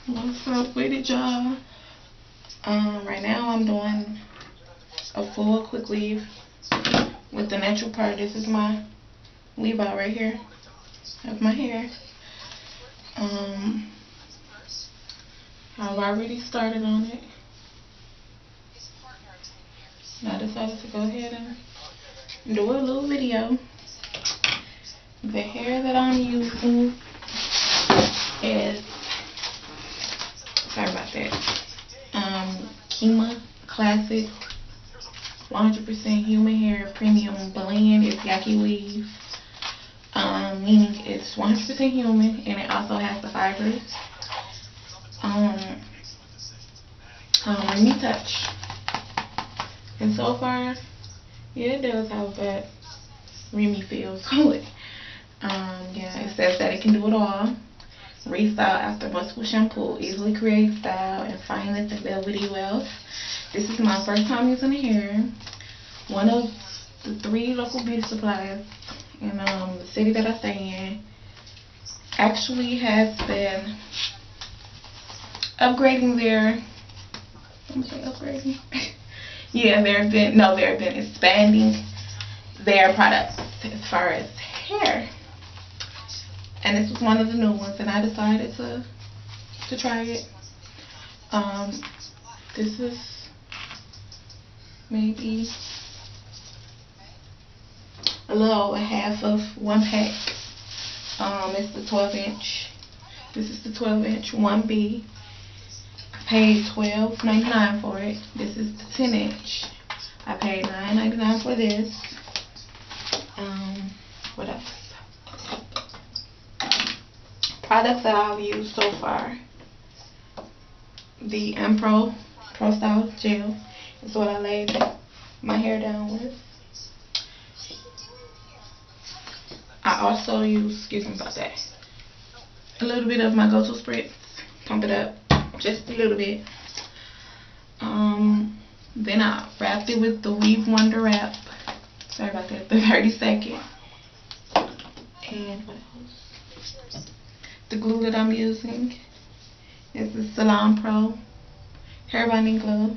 What's up with it, y'all? Right now I'm doing a full quick weave with the natural part. This is my weave out right here of my hair. I've already started on it. And I decided to go ahead and do a little video. The hair that I'm using is, sorry about that, Kima Classic 100% human hair premium blend. It's Yaki weave, meaning it's 100% human and it also has the fibers. Let me touch. And so far, yeah, it does have that Remy feel to it. Yeah, it says that it can do it all. Restyle after multiple shampoo, easily create style and fineness and velvety wealth. This is my first time using the hair. One of the 3 local beauty supplies in the city that I stay in actually has been upgrading their, I'm gonna say upgrading. Yeah, they've been expanding their products as far as hair. And this was one of the new ones, and I decided to try it. This is maybe a little over half of 1 pack. It's the 12-inch. This is the 12-inch 1B. I paid $12.99 for it. This is the 10-inch. I paid $9.99 for this. What else? Products that I've used so far. The Ampro Pro Style Gel is what I laid my hair down with. I also use, excuse me about that, a little bit of my go-to Spritz. Pump it up just a little bit. Then I wrapped it with the Weave Wonder Wrap. Sorry about that, the 30-second. And what else? The glue that I'm using is the Salon Pro hair binding glue.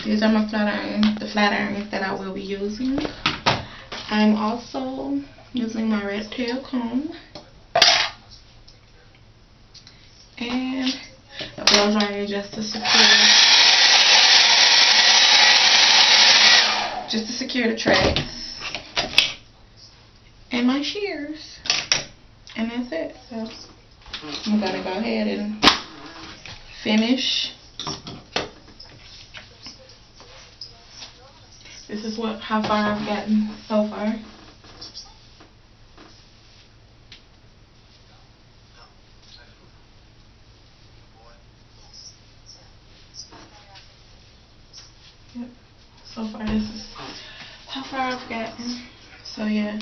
These are my the flat irons that I will be using. I'm also using my red tail comb and a blow dryer just to secure the tracks, and my shears, and that's it. So I'm gonna go ahead and finish. This is how far I've gotten so far. Yep. So far this is how far I've gotten. So yeah.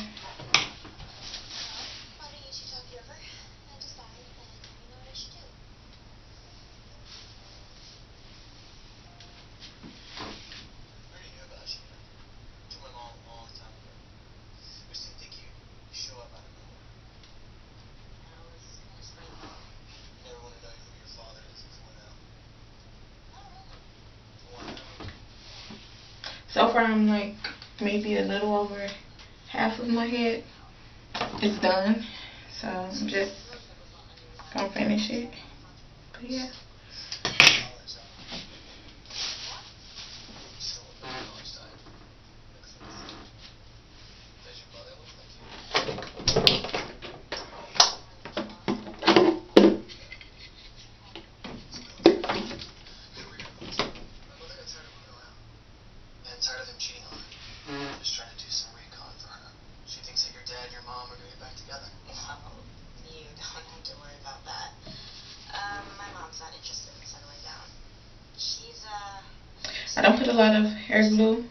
So far I'm like maybe a little over half of my head is done. So I'm just gonna finish it. But yeah. I don't put a lot of hair glue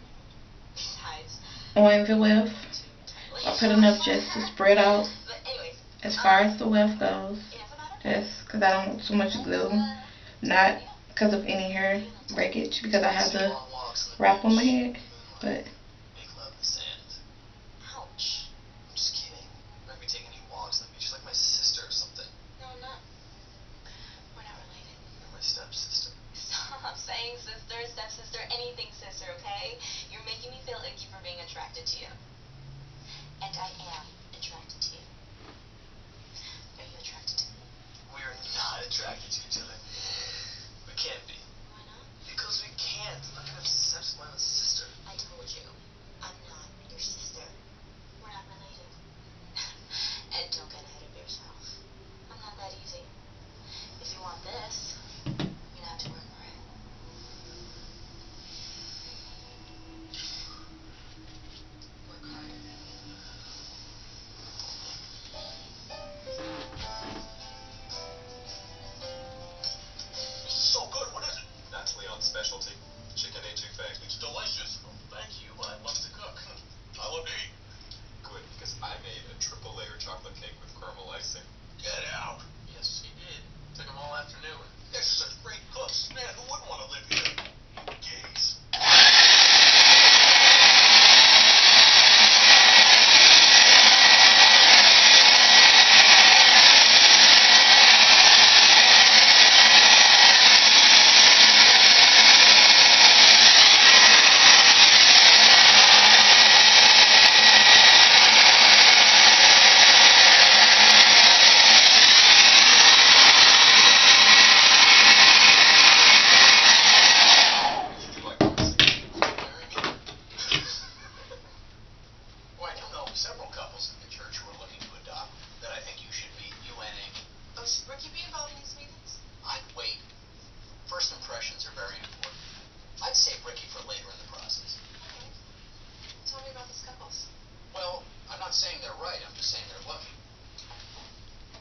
on the weft. I put enough just to spread out as far as the weft goes. Just because I don't want too much glue. Not because of any hair breakage, because I have the wrap on my head. But to you. And I am attracted to you. Are you attracted to me? We're not attracted to each other. We can't be. Why not? Because we can't. I'm not gonna have sex with my own sister. I told you, I'm not your sister. We're not related. And don't get ahead of yourself. I'm not that easy. If you want this, you have to work for it. Work harder. So good. What is it? That's Leon's specialty. Chicken etouffee. It's delicious. Oh, thank you. I love to cook. I love to eat. Good, because I made a triple layer chocolate cake with caramel icing. Get out. Yes, he did. Took him all afternoon. They're such great cooks. Man, who wouldn't want to live here? Gays. Several couples in the church who are looking to adopt that I think you should meet. You and Amy. Oh, should Ricky be involved in these meetings? I'd wait. First impressions are very important. I'd save Ricky for later in the process. Okay. Tell me about these couples. Well, I'm not saying they're right. I'm just saying they're lucky.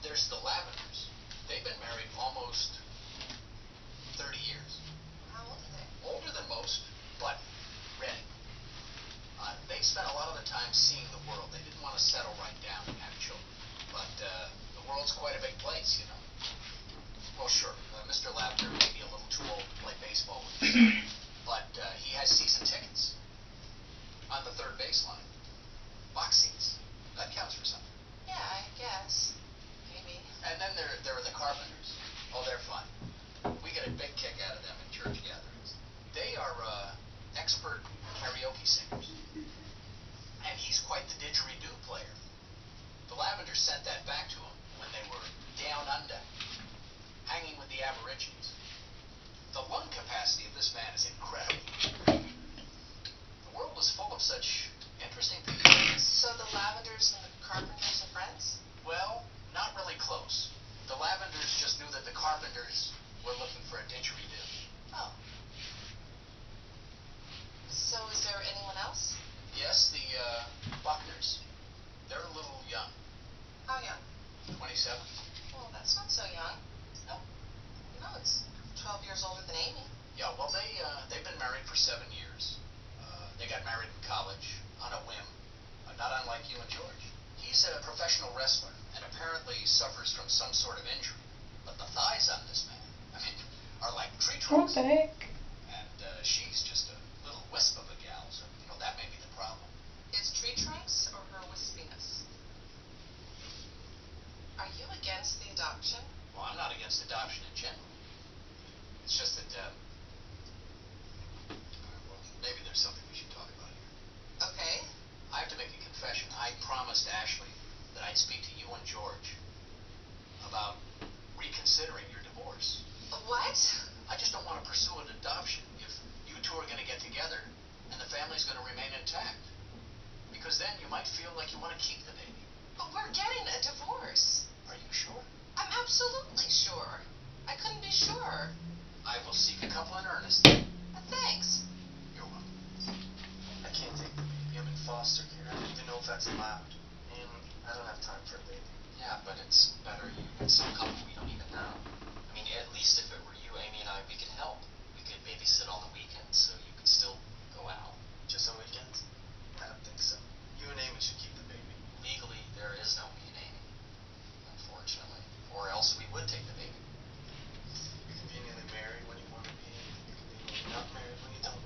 There's the Lavenders. They've been married almost 30 years. How old are they? Older than most, but ready. They've spent a lot of the time seeing the world. They didn't want to settle right down and have children. But the world's quite a big place, you know. Well, sure, Mr. Lavender may be a little too old to play baseball with his son, but he has season tickets on the third baseline. Box seats. That counts for something. Yeah, I guess. Maybe. And then there are the Carpenters. Oh, they're fun. We get a big kick out of them in church gatherings. They are expert karaoke singers. And he's quite the didgeridoo player. The Lavenders sent that back to him when they were down under, hanging with the Aborigines. The lung capacity of this man is incredible. The world is full of such interesting people. So the Lavenders and the Carpenters are friends? Well, not really close. The Lavenders just knew that the Carpenters were looking for a didgeridoo. Oh. So is there anyone else? Yes, the Buckners. They're a little young. How young? 27. Well, that's not so young. No. No, it's 12 years older than Amy. Yeah, well, they've been married for 7 years. They got married in college on a whim, not unlike you and George. He's a professional wrestler and apparently suffers from some sort of injury. But the thighs on this man, I mean, are like tree What trunks. the heck? And she's just a little wisp of a gal, so, that may be the problem. Is tree trunks or her wispiness? Are you against the adoption? Well, I'm not against adoption in general. It's just that, well, maybe there's something we should talk about here. Okay. I have to make a confession. I promised Ashley that I'd speak to you and George about reconsidering your divorce. What? I just don't want to pursue an adoption if you two are going to get together and the family's going to remain intact. Because then you might feel like you want to keep the baby. But we're getting a divorce. Are you sure? I'm absolutely sure. I couldn't be sure. I will seek a couple in earnest. Thanks. You're welcome. I can't take the baby. I'm in foster care. I don't even know if that's allowed. And I don't have time for a baby. Yeah, but it's better you with some couple we don't even know. I mean, at least if it were you, Amy and I, we could help. We could babysit on the weekends so you could still go out. Just on weekends? I don't think so. You and Amy should keep the baby. Legally, there is no me and Amy, unfortunately. Or else we would take the baby. You're conveniently married when you want to be. You're conveniently not married when you don't.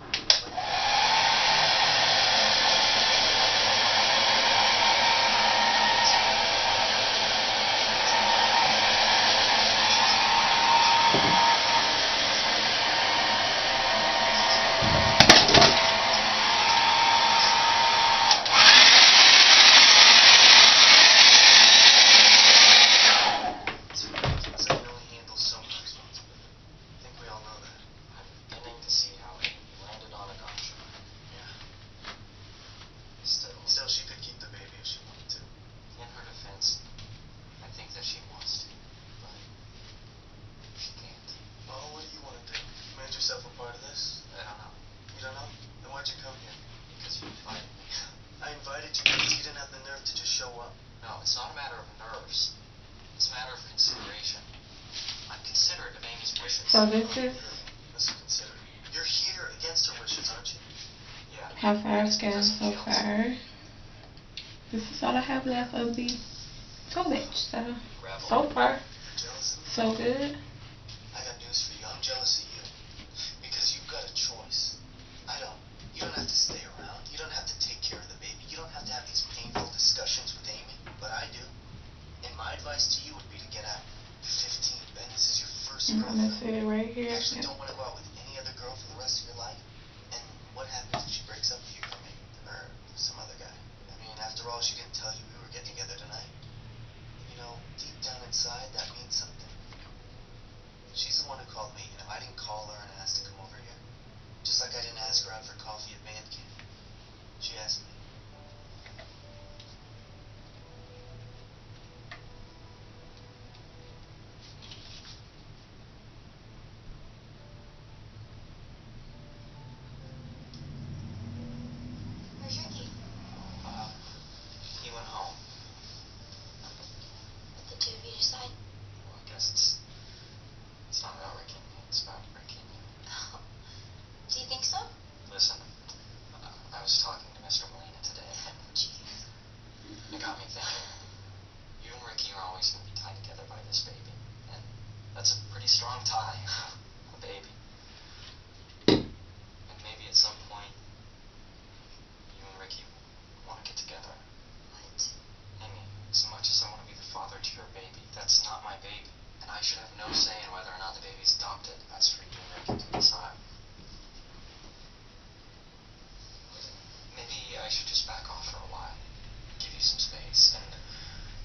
you didn't have the nerve to just show up. No, it's not a matter of nerves. It's a matter of consideration. I'm considerate of Amy's wishes. So this is Listen, consider. You're here against her wishes, aren't you? Yeah. how far I've gone so far. This is all I have left of the foliage. So far, Jealous of me? so good. I got news for you. I'm jealous of you. Because you've got a choice. I don't. You don't have to stay around. You don't have to take care of the baby. You don't have to have these painful discussions with Amy. But I do. And my advice to you would be to get out. You're 15, Ben. This is your first I'm gonna girlfriend. sit it right You here. actually don't want to go out with any other girl for the rest of your life. And what happens if she breaks up with you for me? Or some other guy? I mean, after all, she didn't tell you we were getting together tonight. You know, deep down inside, that means something. She's the one who called me. You know, I didn't call her and ask to come over here. Just like I didn't ask her out for coffee at band camp. She asked me. Where's Ricky? He went home. What did the two of you decide? Well, I guess it's not about Ricky and me. It's about Ricky and you. Oh. Do you think so? Listen, I was talking to Mr. Molina today, and Jeez. it got me thinking. You and Ricky are always going to be tied together by this baby. And that's a pretty strong tie. A baby. And maybe at some point, you and Ricky want to get together. What? Amy, as much as I want to be the father to your baby, that's not my baby. And I should have no say in whether or not the baby's adopted. That's for you and Ricky to decide. Maybe I should just back off for a while. Give you some space, and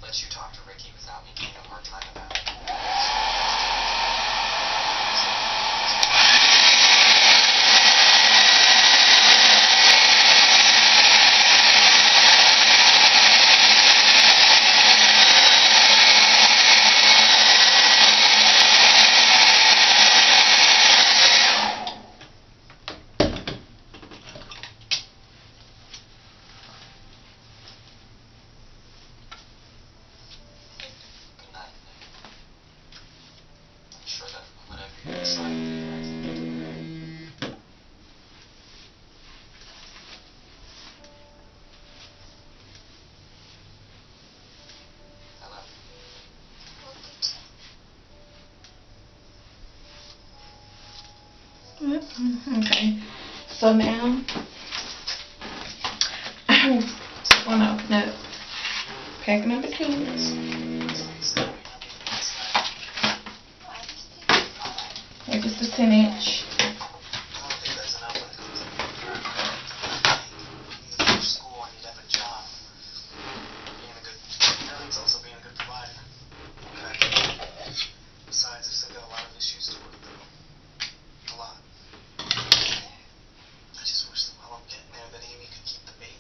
let you talk to Ricky without me giving him a hard time about it. Good night, Nick. I'm sure that whatever you decide will be the right thing to do. I love you. I love you too. Okay. So now I want to open up pack number 2. Oh, I just think it's alright. Which is the 10-inch. I don't think that's enough when it comes to you finish school and you'd have a job. Being a good parent is also being a good provider. Okay. Besides, I've still got a lot of issues to work through. A lot. I just wish that while I'm getting there that Amy could keep the baby.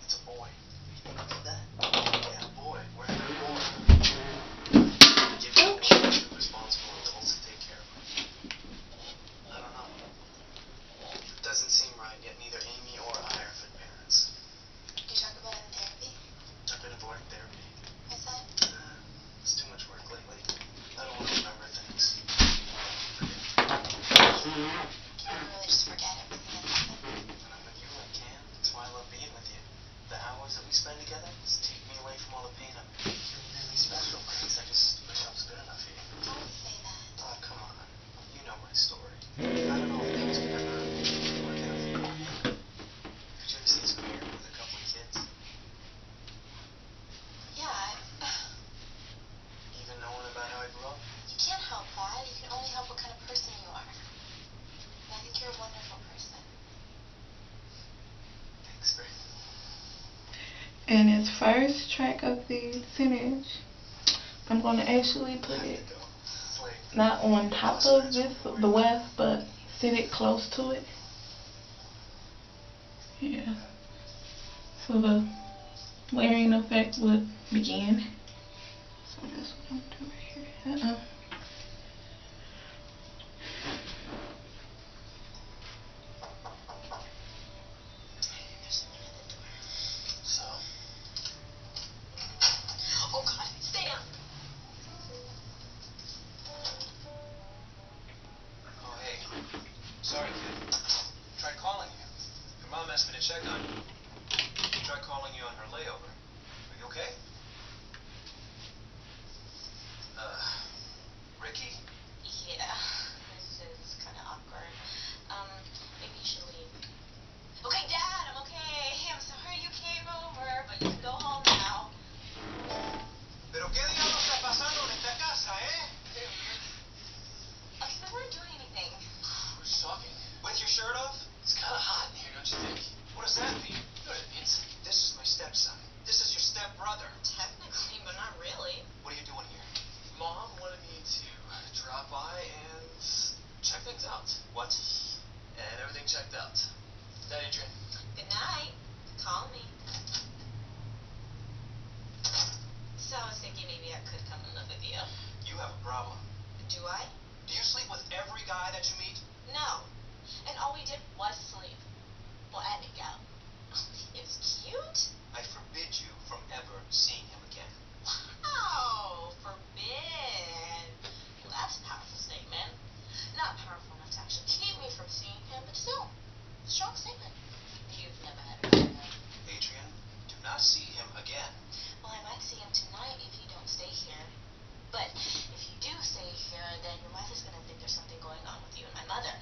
It's a boy. You know that? Yeah, a boy. We're having a boy. Give you two responsible adults to take care of him. I don't know. It doesn't seem right, yet neither Amy or I are fit parents. Did you talk about it in therapy? I've been avoiding therapy. What's that? It's too much work lately. I don't want to remember things. Can you really just forget everything that happened? When I'm with you, I can. That's why I love being with you. The hours that we spend together just take me away from all the pain of it. You're really special, Grace. I just wish I was good enough for you. Don't say that. Oh, come on. You know my story. I don't know if things could ever work out for you. Did you ever see us married with a couple of kids? Yeah, Even knowing about how I grew up? you can't help that. You can only help what kind of person you are. And I think you're a wonderful person. Thanks, Grace. And as first track of the 10-inch, I'm going to actually put it not on top of this, the weft, but sit it close to it. Yeah. So the layering effect would begin. So that's what I'm doing right here. There's someone at the door. So, on her layover. Are you okay? Ricky? Yeah, this is kind of awkward. Maybe you should leave. Okay, Dad, I'm okay. I'm sorry you came over, but you can go home now. Pero qué diablos está pasando en esta casa, eh? Okay, we weren't doing anything. Who's talking? With your shirt off? It's kind of hot in here, don't you think? What does that mean? You know what it means? This is my stepson. This is your stepbrother. Technically, but not really. What are you doing here? Mom wanted me to drop by and check things out. What? And everything checked out. That Adrian? Good night. Call me. So I was thinking maybe I could come and live with you. You have a problem. Do I? Do you sleep with every guy that you meet? No. And all we did was sleep. Well, and make out. It was cute. I forbid you from ever seeing him again. Wow, forbid. Well, that's a powerful statement. Not powerful enough to actually keep me from seeing him, but still, strong statement. You've never had a good night. Adrian, do not see him again. Well, I might see him tonight if you don't stay here. But if you do stay here, then your wife is going to think there's something going on with you and my mother.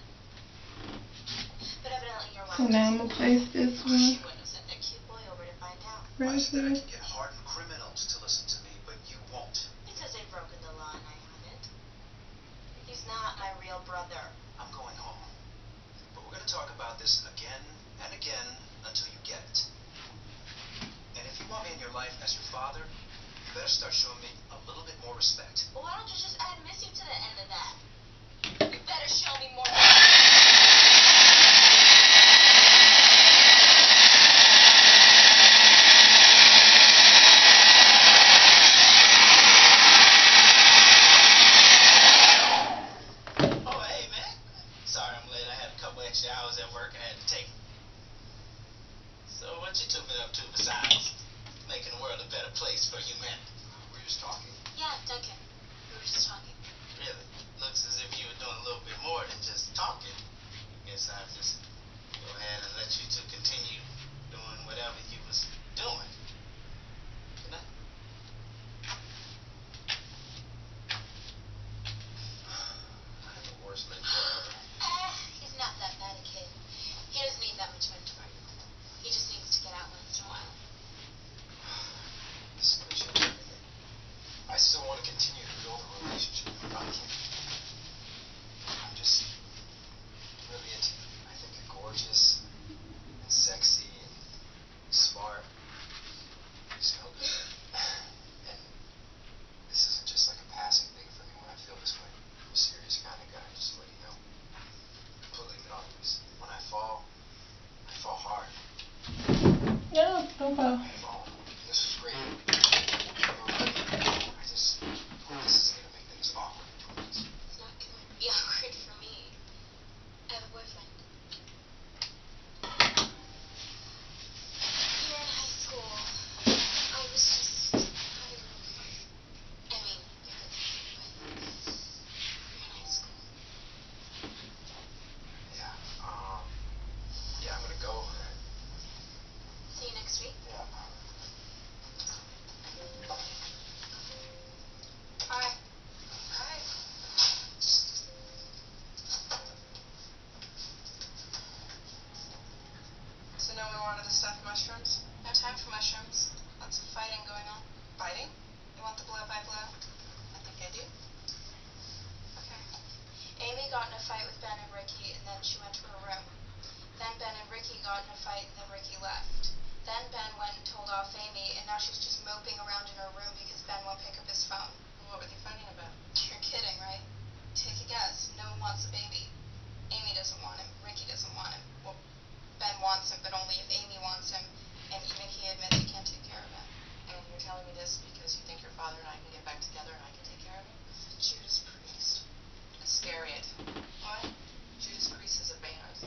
But evidently your wife... So now I'm going to place this She one wouldn't have sent that cute boy over to find out. right I said I here. can get hardened criminals to listen to me, but you won't. Because they've broken the law and I haven't. He's not my real brother. I'm going home. But we're going to talk about this again and again until you get it. And if you want me in your life as your father, you better start showing me a little bit more respect. Well, why don't you just add Missy to the end of that? You better show me more. Oh, hey, man. Sorry I'm late. I had a couple extra hours at work I had to take. So what you two been up to besides making the world a better place for humanity? We're just talking. Yeah, Duncan. We were just talking. Really? Looks as if you were doing a little bit more than just talking. Guess I'll just go ahead and let you two continue doing whatever you was doing. Good night. I'm the worst mentor ever. He's not that bad a kid. He doesn't need that much mentoring. He just needs to get out once in a while. This is gonna change everything. I still want to continue to build a relationship, but I can't. I'm just really into you. I think you're gorgeous and sexy and smart. You smell good. And this isn't just like a passing thing for me when I feel this way. I'm a serious kind of guy, just to let you know. Completely monogamous. When I fall hard. Yeah, don't fall. This is great. I just hope this isn't gonna make things awkward between us. It's not going to be awkward for me. I have a boyfriend. You're in high school. I was just tired of... I mean, you're good to be with. You're in high school. Yeah. Yeah, I'm gonna go. See you next week. Yeah. Hi. Hi. So no one wanted the stuffed mushrooms? No time for mushrooms. Lots of fighting going on. Fighting? You want the blow-by-blow? I think I do. Okay. Amy got in a fight with Ben and Ricky, and then she went to her room. Then Ben and Ricky got in a fight, and then Ricky left. Then Ben went and told off Amy, and now she's just moping around in her room because Ben won't pick up his phone. What were they fighting